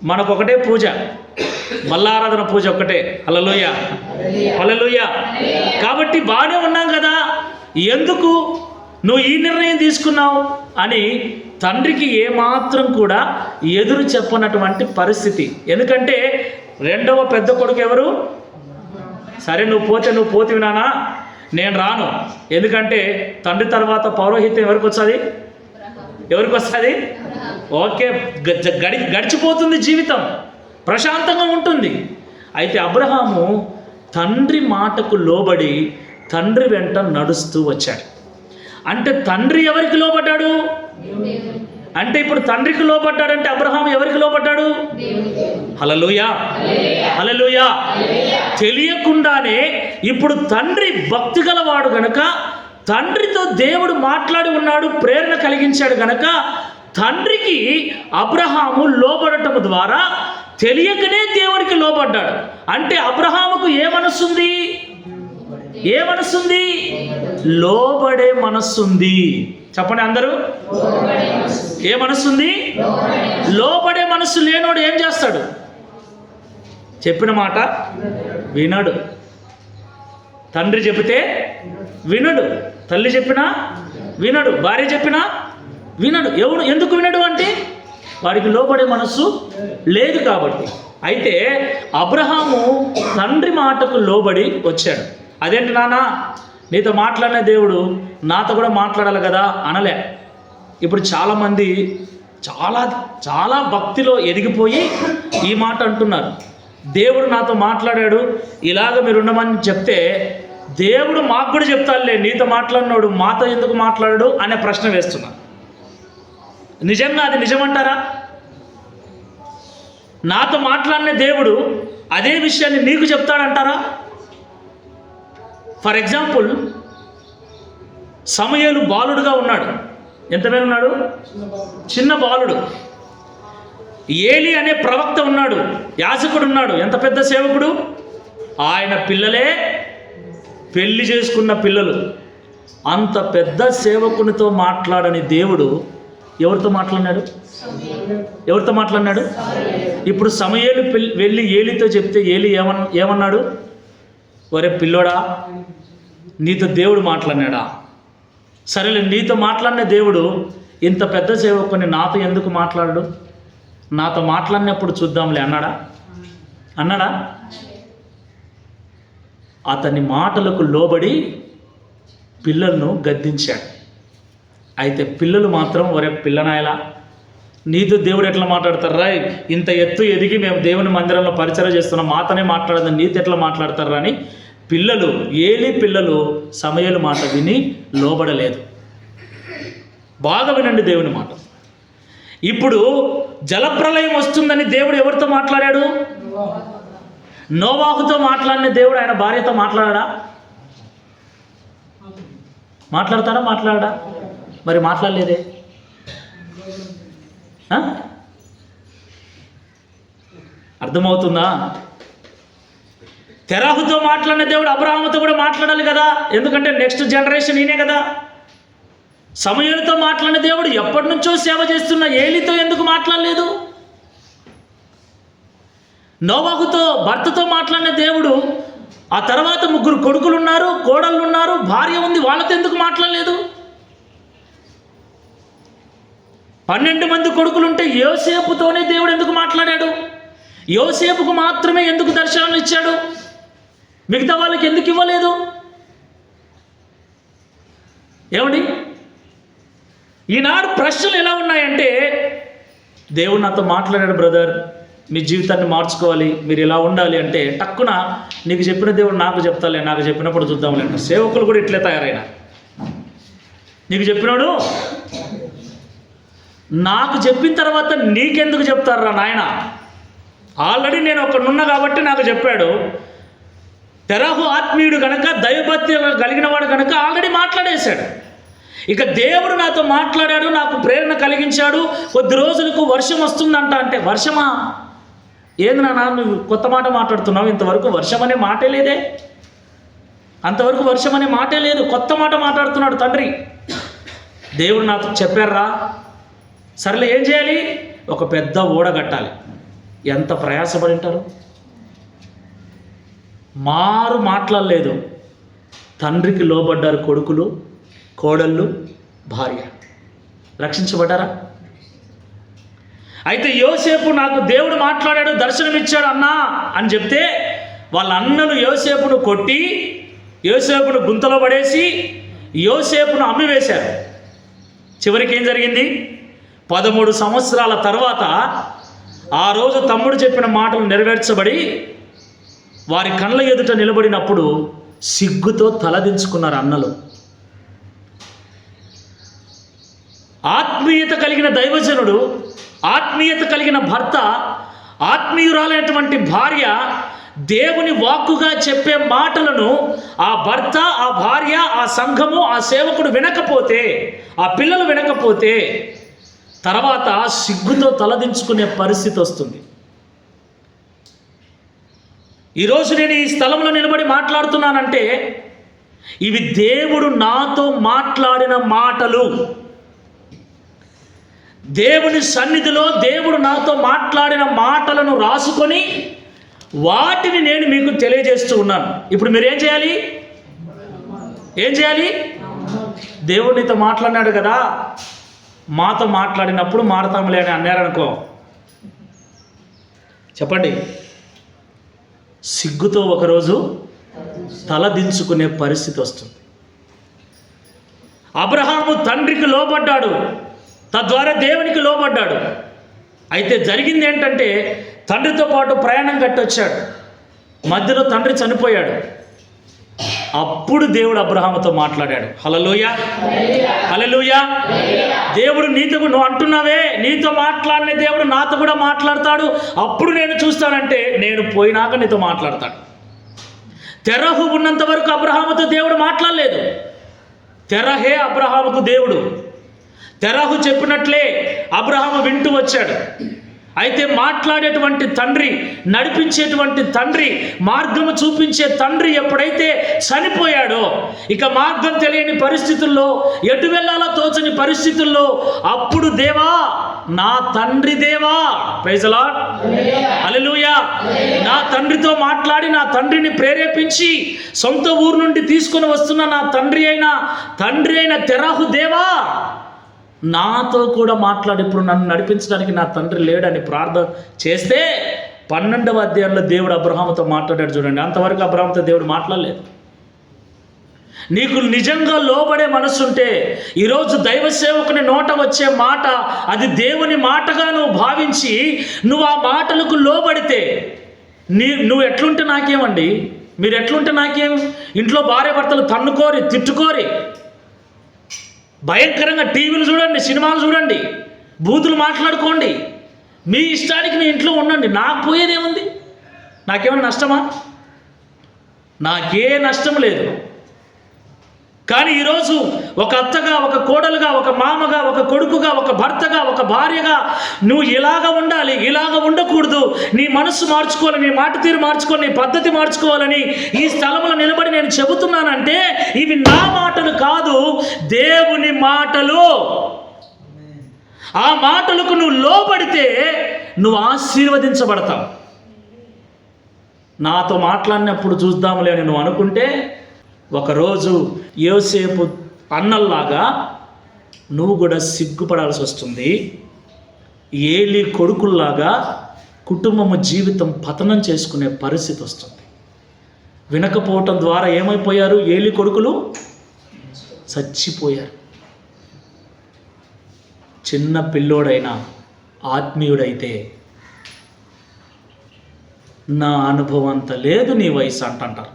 మనకొకటే పూజ, మల్లారాధన పూజ ఒక్కటే. హల్లెలూయా, హల్లెలూయా. కాబట్టి బాగానే ఉన్నాం కదా, ఎందుకు నువ్వు ఈ నిర్ణయం తీసుకున్నావు అని తండ్రికి ఏమాత్రం కూడా ఎదురు చెప్పనటువంటి పరిస్థితి. ఎందుకంటే రెండవ పెద్ద కొడుకు ఎవరు? సరే నువ్వు పోతివి నానా, నేను రాను. ఎందుకంటే తండ్రి తర్వాత పౌరోహిత్యం ఎవరికి వస్తుంది? ఎవరికి వస్తుంది? ఓకే, గడిచిపోతుంది, జీవితం ప్రశాంతంగా ఉంటుంది. అయితే అబ్రహాము తండ్రి మాటకు లోబడి తండ్రి వెంట నడుస్తూ వచ్చాడు. అంటే తండ్రి ఎవరికి లోబడ్డాడు? అంటే ఇప్పుడు తండ్రికి లోబడ్డాడంటే అబ్రహాము ఎవరికి లోబడ్డాడు? హల్లెలూయా, హల్లెలూయా. తెలియకుండానే ఇప్పుడు తండ్రి భక్తి గలవాడు గనక, తండ్రితో దేవుడు మాట్లాడి ఉన్నాడు, ప్రేరణ కలిగించాడు గనక తండ్రికి అబ్రహాము లోబడటం ద్వారా తెలియకనే దేవుడికి లోబడ్డాడు. అంటే అబ్రహాముకు ఏ మనస్సుంది? ఏ మనస్సుంది? లోబడే మనస్సుంది. చెప్పండి అందరూ, ఏ మనస్సుంది? లోబడే మనస్సు లేనోడు ఏం చేస్తాడు? చెప్పిన మాట వినడు. తండ్రి చెబితే వినడు, తల్లి చెప్పినా వినడు, భార్య చెప్పినా వినడు. ఎందుకు వినడు అంటే వాడికి లోబడే మనస్సు లేదు కాబట్టి. అయితే అబ్రహాము తండ్రి మాటకు లోబడి వచ్చాడు. అదేంటి నాన్న, నీతో మాట్లాడిన దేవుడు నాతో కూడా మాట్లాడాలి కదా అనలే. ఇప్పుడు చాలామంది చాలా భక్తిలో ఎదిగిపోయి ఈ మాట అంటున్నారు, దేవుడు నాతో మాట్లాడాడు, ఇలాగ మీరు ఉండమని చెప్తే దేవుడు మాకు కూడా చెప్తాడులే, నీతో మాట్లాడినోడు మాతో ఎందుకు మాట్లాడాడు అనే ప్రశ్న వేస్తున్నారు. నిజంగా అది నిజమంటారా? నాతో మాట్లాడిన దేవుడు అదే విషయాన్ని నీకు చెప్తాడంటారా? ఫర్ ఎగ్జాంపుల్, సమూయేలు బాలుడుగా ఉన్నాడు. ఎంత పేరు ఉన్నాడు? చిన్న బాలుడు. ఏలి అనే ప్రవక్త ఉన్నాడు, యాజకుడు ఉన్నాడు, ఎంత పెద్ద సేవకుడు. ఆయన పిల్లలే పెళ్లి చేసుకున్న పిల్లలు. అంత పెద్ద సేవకునితో మాట్లాడని దేవుడు ఎవరితో మాట్లాడినాడు? ఎవరితో మాట్లాడినాడు? ఇప్పుడు సమూయేలు వెళ్ళి ఏలితో చెప్తే ఏలి ఏమన్నాడు? ఒరే పిల్లోడా, నీతో దేవుడు మాట్లాడినాడా? సరేలే, నీతో మాట్లాడిన దేవుడు ఇంత పెద్ద సేవకుని నాతో ఎందుకు మాట్లాడడు? నాతో మాట్లాడినప్పుడు చూద్దాంలే అన్నాడా? అతని మాటలకు లోబడి పిల్లలను గద్దించాడు. అయితే పిల్లలు మాత్రం ఒరే పిల్లనాయలా, నీతో దేవుడు ఎట్లా మాట్లాడతారా, ఇంత ఎత్తు ఎదిగి మేము దేవుని మందిరంలో పరిచయం చేస్తున్నాం, మాతనే మాట్లాడదని నీతో ఎట్లా మాట్లాడతారా అని పిల్లలు, ఏలి పిల్లలు సమయలు మాట విని లోబడలేదు. బాగా వినండి దేవుని మాట. ఇప్పుడు జలప్రలయం వస్తుందని దేవుడు ఎవరితో మాట్లాడాడు? నోవాహుతో మాట్లాడిన దేవుడు ఆయన భార్యతో మాట్లాడా? మాట్లాడతాడా? మాట్లాడా? మరి మాట్లాడలేదే. అర్థమవుతుందా? తెరాహుతో మాట్లాడిన దేవుడు అబ్రహాముతో కూడా మాట్లాడాలి కదా, ఎందుకంటే నెక్స్ట్ జనరేషన్ ఈయనే కదా. సమూయేలుతో మాట్లాడిన దేవుడు ఎప్పటి నుంచో సేవ చేస్తున్న ఏలితో ఎందుకు మాట్లాడలేదు? నోవాహుతో భర్తతో మాట్లాడిన దేవుడు ఆ తర్వాత 3 కొడుకులు ఉన్నారు, కోడళ్ళు ఉన్నారు, భార్య ఉంది, వాళ్ళతో ఎందుకు మాట్లాడలేదు? 12 మంది కొడుకులుంటే యోసేపుతోనే దేవుడు ఎందుకు మాట్లాడాడు? యోసేపుకు మాత్రమే ఎందుకు దర్శనాలు ఇచ్చాడు? మిగతా వాళ్ళకి ఎందుకు ఇవ్వలేదు? ఏమండి, ఈనాడు ప్రశ్నలు ఎలా ఉన్నాయంటే, దేవుడు నాతో మాట్లాడాడు బ్రదర్, మీ జీవితాన్ని మార్చుకోవాలి, మీరు ఇలా ఉండాలి అంటే టక్కున నీకు చెప్పిన దేవుడు నాకు చెప్తాలే, నాకు చెప్పినప్పుడు చూద్దాంలే అంటారు. సేవకులు కూడా ఇట్లే తయారైనా. నీకు చెప్పినాడు, నాకు చెప్పిన తర్వాత నీకెందుకు చెప్తారా నాయన? ఆల్రెడీ నేను ఒకడున్నా కాబట్టి నాకు చెప్పాడు. తెరాహు ఆత్మీయుడు కనుక, దైవభక్తి కలిగిన వాడు కనుక ఆల్రెడీ మాట్లాడేశాడు. ఇక దేవుడు నాతో మాట్లాడాడు, నాకు ప్రేరణ కలిగించాడు, కొద్ది రోజులకు వర్షం వస్తుందంట. అంటే వర్షమా? ఏంది నాన్న నువ్వు కొత్త మాట మాట్లాడుతున్నావు? ఇంతవరకు వర్షం అనే మాటే లేదే, అంతవరకు వర్షం అనే మాటే లేదు, కొత్త మాట మాట్లాడుతున్నాడు తండ్రి. దేవుడు నాతో చెప్పారా, సరేలే ఏం చేయాలి? ఒక పెద్ద ఓడ కట్టాలి. ఎంత ప్రయాసపడి ఉంటారు. మారు మాట్లాడలేదు, తండ్రికి లోబడ్డారు కొడుకులు, కోడళ్ళు, భార్య. రక్షించబడ్డారా? అయితే యోసేపు నాకు దేవుడు మాట్లాడాడు, దర్శనమిచ్చాడు అన్నా అని చెప్తే వాళ్ళ అన్నలు యోసేపును కొట్టి, యోసేపును గుంతలో పడేసి, యోసేపును అమ్మివేశారు. చివరికి ఏం జరిగింది? 13 సంవత్సరాల తర్వాత ఆ రోజు తమ్ముడు చెప్పిన మాటలు నెరవేర్చబడి వారి కళ్ళ ఎదుట నిలబడినప్పుడు సిగ్గుతో తలదించుకున్నారు అన్నలు. ఆత్మీయత కలిగిన దైవజనుడు, ఆత్మీయత కలిగిన భర్త, ఆత్మీయురాలైనటువంటి భార్య దేవుని వాక్కుగా చెప్పే మాటలను ఆ భర్త, ఆ భార్య, ఆ సంఘము, ఆ సేవకుడు వినకపోతే, ఆ పిల్లలు వినకపోతే తర్వాత సిగ్గుతో తలదించుకునే పరిస్థితి వస్తుంది. ఈరోజు నేను ఈ స్థలంలో నిలబడి మాట్లాడుతున్నానంటే ఇవి దేవుడు నాతో మాట్లాడిన మాటలు. దేవుని సన్నిధిలో దేవుడు నాతో మాట్లాడిన మాటలను రాసుకొని వాటిని నేను మీకు తెలియజేస్తూ ఉన్నాను. ఇప్పుడు మీరేం చేయాలి? ఏం చేయాలి? దేవుడు నీతో మాట్లాడినాడు కదా, మాతో మాట్లాడినప్పుడు మారతాములే అని అన్నారనుకో, చెప్పండి, సిగ్గుతో ఒకరోజు తల దించుకునే పరిస్థితి వస్తుంది. అబ్రహాము తండ్రికి లోబడ్డాడు, తద్వారా దేవునికి లోబడ్డాడు. అయితే జరిగింది ఏంటంటే తండ్రితో పాటు ప్రయాణం కట్టొచ్చాడు, మధ్యలో తండ్రి చనిపోయాడు. అప్పుడు దేవుడు అబ్రహాముతో మాట్లాడాడు. హల్లెలూయా, హల్లెలూయా. దేవుడు నీతో, నువ్వు అంటున్నావే నీతో మాట్లాడిన దేవుడు నాతో కూడా మాట్లాడతాడు, అప్పుడు నేను చూస్తానంటే నేను పోయినాక నీతో మాట్లాడతాడు. తెరహు ఉన్నంత వరకు అబ్రహాముతో దేవుడు మాట్లాడలేదు. తెరహే అబ్రహాముకు దేవుడు. తెరహు చెప్పినట్లే అబ్రహాము వింటూ వచ్చాడు. అయితే మాట్లాడేటువంటి తండ్రి, నడిపించేటువంటి తండ్రి, మార్గము చూపించే తండ్రి ఎప్పుడైతే చనిపోయాడో, ఇక మార్గం తెలియని పరిస్థితుల్లో, ఎటు వెళ్ళాలో తోచని పరిస్థితుల్లో, అప్పుడు దేవా, నా తండ్రి దేవా, ప్రైజ్ ది లార్డ్, హల్లెలూయా, నా తండ్రితో మాట్లాడి నా తండ్రిని ప్రేరేపించి సొంత ఊరు నుండి తీసుకొని వస్తున్న నా తండ్రి అయిన తెరహు దేవా, నాతో కూడా మాట్లాడి ఇప్పుడు నన్ను నడిపించడానికి నా తండ్రి లేడని ప్రార్థన చేస్తే 12వ అధ్యాయంలో దేవుడు అబ్రహాముతో మాట్లాడాడు. చూడండి, అంతవరకు అబ్రహాముతో దేవుడు మాట్లాడలేదు. నీకు నిజంగా లోబడే మనసుంటే ఈరోజు దైవ సేవకుని నోట వచ్చే మాట అది దేవుని మాటగా నువ్వు భావించి నువ్వు ఆ మాటలకు లోబడితే నువ్వు ఎట్లుంటే నాకేమండి, మీరు ఎట్లుంటే నాకేం? ఇంట్లో భార్య భర్తలు తన్నుకోరి తిట్టుకోరి భయంకరంగా టీవీలు చూడండి, సినిమాలు చూడండి, బూతులు మాట్లాడుకోండి, మీ ఇష్టానికి మీ ఇంట్లో ఉండండి. నాకు పోయేదేముంది? నాకేమైనా నష్టమా? నాకే నష్టం లేదు. కానీ ఈరోజు ఒక అత్తగా, ఒక కోడలుగా, ఒక మామగా, ఒక కొడుకుగా, ఒక భర్తగా, ఒక భార్యగా నువ్వు ఇలాగ ఉండాలి, ఇలాగ ఉండకూడదు, నీ మనస్సు మార్చుకోవాలి, నీ మాట తీరు మార్చుకోవాలి, నీ పద్ధతి మార్చుకోవాలని ఈ స్థలంలో నిలబడి నేను చెబుతున్నానంటే ఇవి నా మాటలు కాదు, దేవుని మాటలు. ఆ మాటలకు నువ్వు లోబడితే నువ్వు ఆశీర్వదించబడతావు. నాతో మాట్లాడినప్పుడు చూద్దాంలే అని నువ్వు అనుకుంటే ఒకరోజు యోసేపు అన్నల్లాగా నువ్వు కూడా సిగ్గుపడాల్సి వస్తుంది. ఏలి కొడుకుల్లాగా కుటుంబము జీవితం పతనం చేసుకునే పరిస్థితి వస్తుంది. వినకపోవటం ద్వారా ఏమైపోయారు? ఏలి కొడుకులు చచ్చిపోయారు. చిన్న పిల్లోడైనా ఆత్మీయుడైతే నా అనుభవం అంత లేదు, నీ వయసు అంటారు.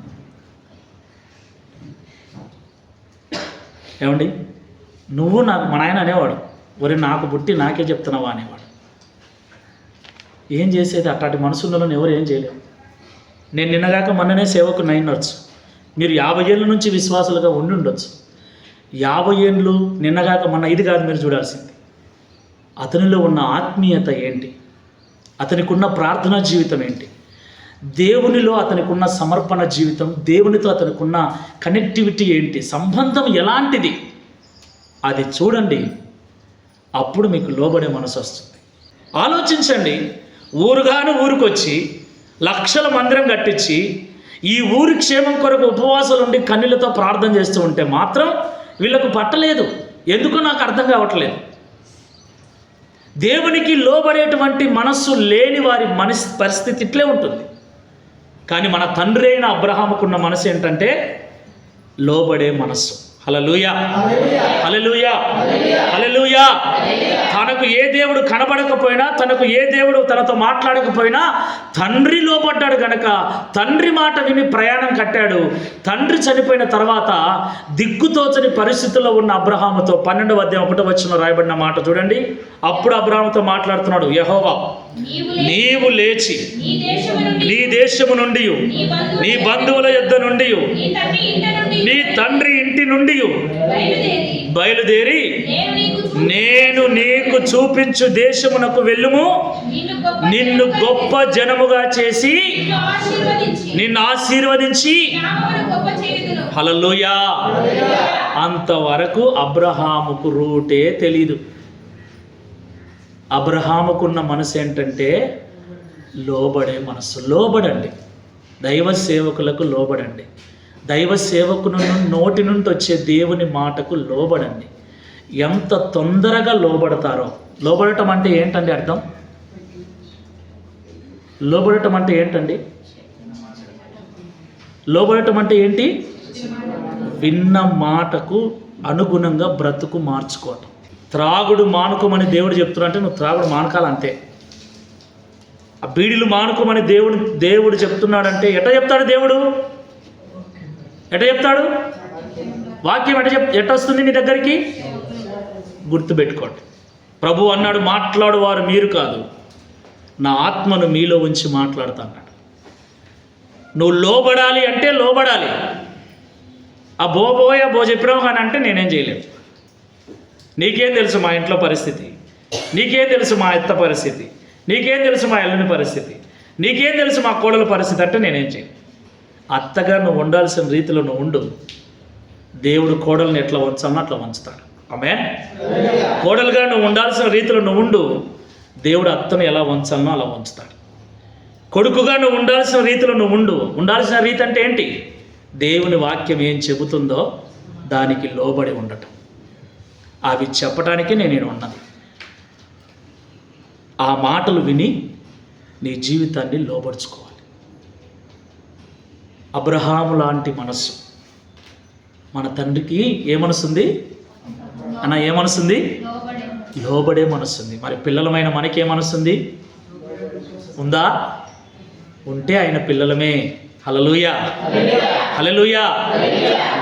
ఏమండి, నువ్వు నాకు మా నాయన అనేవాడు, ఒరే నాకు పుట్టి నాకే చెప్తున్నావా అనేవాడు. ఏం చేసేది? అట్లాంటి మనసులను ఎవరు ఏం చేయలేము. నేను నిన్నగాక మొన్ననే సేవకు 9 నర్స్, మీరు 50 ఏళ్ళ నుంచి విశ్వాసులుగా ఉండి ఉండొచ్చు. 50 ఏళ్ళు నిన్నగాక మొన్న ఇది కాదు మీరు చూడాల్సింది. అతనిలో ఉన్న ఆత్మీయత ఏంటి, అతనికి ఉన్న ప్రార్థనా జీవితం ఏంటి, దేవునిలో అతనికి ఉన్న సమర్పణ జీవితం, దేవునితో అతనికి ఉన్న కనెక్టివిటీ ఏంటి, సంబంధం ఎలాంటిది, అది చూడండి. అప్పుడు మీకు లోబడే మనసు వస్తుంది. ఆలోచించండి, ఊరికొచ్చి లక్షల మందిరం కట్టించి ఈ ఊరి క్షేమం కొరకు ఉపవాసాలు ఉండి కన్నీళ్లతో ప్రార్థన చేస్తూ ఉంటే మాత్రం వీళ్ళకు పట్టలేదు. ఎందుకో నాకు అర్థం కావట్లేదు. దేవునికి లోబడేటువంటి మనస్సు లేని వారి పరిస్థితి ఇట్లే ఉంటుంది. కానీ మన తండ్రి అయిన అబ్రహాముకున్న మనసు ఏంటంటే లోబడే మనస్సు. హల్లెలూయా, హల్లెలూయా, హల్లెలూయా. తనకు ఏ దేవుడు కనబడకపోయినా, తనకు ఏ దేవుడు తనతో మాట్లాడకపోయినా తండ్రి లోబడ్డాడు కనుక తండ్రి మాట విని ప్రయాణం కట్టాడు. తండ్రి చనిపోయిన తర్వాత దిక్కుతోచని పరిస్థితుల్లో ఉన్న అబ్రహాముతో 12వ అధ్యాయం 1వ వచనంలో రాయబడిన మాట చూడండి. అప్పుడు అబ్రహాముతో మాట్లాడుతున్నాడు యెహోవా, నీవు లేచి నీ దేశము నుండి, నీ బంధువుల యొద్ద నుండి, నీ తండ్రి ఇంటి నుండి బయలుదేరి నేను నీకు చూపించు దేశమునకు వెళ్ళుము, నిన్ను గొప్ప జనముగా చేసి నిన్ను ఆశీర్వదించి. హల్లెలూయా. అంతవరకు అబ్రహాముకు రూటే తెలీదు. అబ్రహాముకున్న మనసు ఏంటంటే లోబడే మనసు. లోబడండి, దైవ సేవకులకు లోబడండి. దైవ సేవకును నోటి నుండి వచ్చే దేవుని మాటకు లోబడండి. ఎంత తొందరగా లోబడతారో. లోబడటం అంటే ఏంటండి అర్థం? లోబడటం అంటే ఏంటండి? లోబడటం అంటే ఏంటి? విన్న మాటకు అనుగుణంగా బ్రతుకు మార్చుకోవటం. త్రాగుడు మానుకోమని దేవుడు చెప్తున్నా నువ్వు త్రాగుడు మానకాలంతే. ఆ బీడీలు మానుకోమని దేవుడు చెప్తున్నాడంటే ఎట్లా చెప్తాడు దేవుడు? ఎట్లా చెప్తాడు? వాక్యం ఎట్ట వస్తుంది నీ దగ్గరికి? గుర్తుపెట్టుకోండి. ప్రభు అన్నాడు, మాట్లాడు వారు మీరు కాదు, నా ఆత్మను మీలో ఉంచి మాట్లాడుతా అన్నాడు. నువ్వు లోబడాలి అంటే లోబడాలి. ఆ బో చెప్పినావు కానీ అంటే నేనేం చేయలేను. నీకేం తెలుసు మా ఇంట్లో పరిస్థితి, నీకేం తెలుసు మా అత్త పరిస్థితి, నీకేం తెలుసు మా ఎల్లుని పరిస్థితి, నీకేం తెలుసు మా కోడల పరిస్థితి అంటే నేనేం చేయను. అత్తగా నువ్వు ఉండాల్సిన రీతిలో నువ్వు ఉండు. దేవుడు కోడల్ని ఎట్లా ఉంచాలో అట్లా ఉంచుతాడు. ఆమేన్. కోడలుగా నువ్వు ఉండాల్సిన రీతిలో నువ్వు ఉండు, దేవుడు అత్తను ఎలా ఉంచాలో అలా ఉంచుతాడు. కొడుకుగా నువ్వు ఉండాల్సిన రీతిలో నువ్వు ఉండు. ఉండాల్సిన రీతి అంటే ఏంటి? దేవుని వాక్యం ఏం చెబుతుందో దానికి లోబడి ఉండటం. అవి చెప్పటానికే నేను ఉన్నది. ఆ మాటలు విని నీ జీవితాన్ని లోబడుచుకోవాలి. అబ్రహాము లాంటి మనస్సు, మన తండ్రికి ఏ మనసుంది అన్న? ఏ మనసుంది? లోబడే మనసుంది. మరి పిల్లలమైన మనకి ఏ మనసుంది? ఉందా? ఉంటే ఆయన పిల్లలమే. హల్లెలూయా, హల్లెలూయా.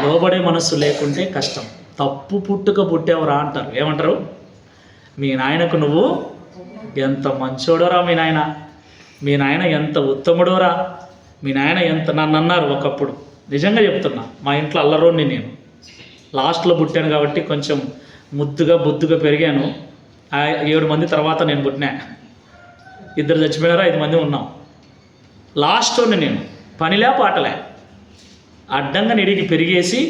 లోబడే మనస్సు లేకుంటే కష్టం. తప్పు పుట్టుక పుట్టావురా అంటారు. ఏమంటారు? మీ నాయనకు నువ్వు ఎంత మంచోడోరా, మీ నాయన ఎంత ఉత్తముడోరా, మీ నాయన ఎంత, నన్ను అన్నారు ఒకప్పుడు. నిజంగా చెప్తున్నా, మా ఇంట్లో అల్లరోని నేను లాస్ట్లో పుట్టాను కాబట్టి కొంచెం ముద్దుగా బొద్దుగా పెరిగాను. 7 మంది తర్వాత నేను పుట్టినా. 2 చచ్చిపోయినారా, 5 మంది ఉన్నాం. లాస్ట్లోని నేను పనిలే పాటలే అడ్డంగా నిడిగి పెరిగేసి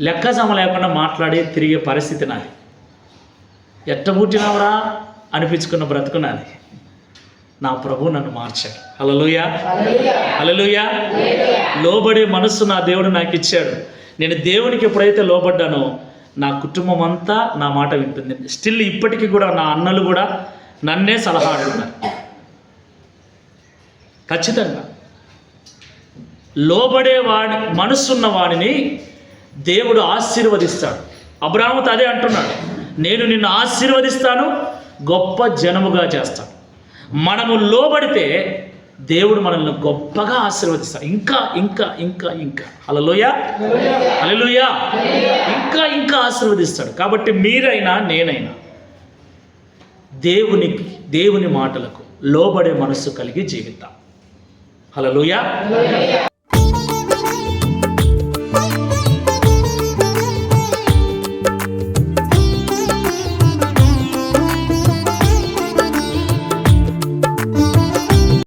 లెక్క సమ లేకుండా మాట్లాడి తిరిగే పరిస్థితి నాది. ఎట్ట పుట్టినవరా అనిపించుకున్న బ్రతుకు నాది. నా ప్రభు నన్ను మార్చాడు. హల్లెలూయా, హల్లెలూయా. లోబడే మనస్సు నా దేవుడు నాకు ఇచ్చాడు. నేను దేవునికి ఎప్పుడైతే లోబడ్డానో నా కుటుంబం అంతా నా మాట వింటుంది. స్టిల్ ఇప్పటికీ కూడా నా అన్నలు కూడా నన్నే సలహా అడుగుతున్నారు. ఖచ్చితంగా లోబడే వాడి మనస్సున్న వాడిని దేవుడు ఆశీర్వదిస్తాడు. అబ్రాహాముతో అదే అంటున్నాడు, నేను నిన్ను ఆశీర్వదిస్తాను, గొప్ప జనముగా చేస్తాను. మనము లోబడితే దేవుడు మనల్ని గొప్పగా ఆశీర్వదిస్తాడు. ఇంకా ఇంకా ఇంకా ఇంకా హల్లెలూయా, హల్లెలూయా. ఇంకా ఇంకా ఆశీర్వదిస్తాడు. కాబట్టి మీరైనా నేనైనా దేవుని మాటలకు లోబడే మనస్సు కలిగి జీవితాం. హల్లెలూయా.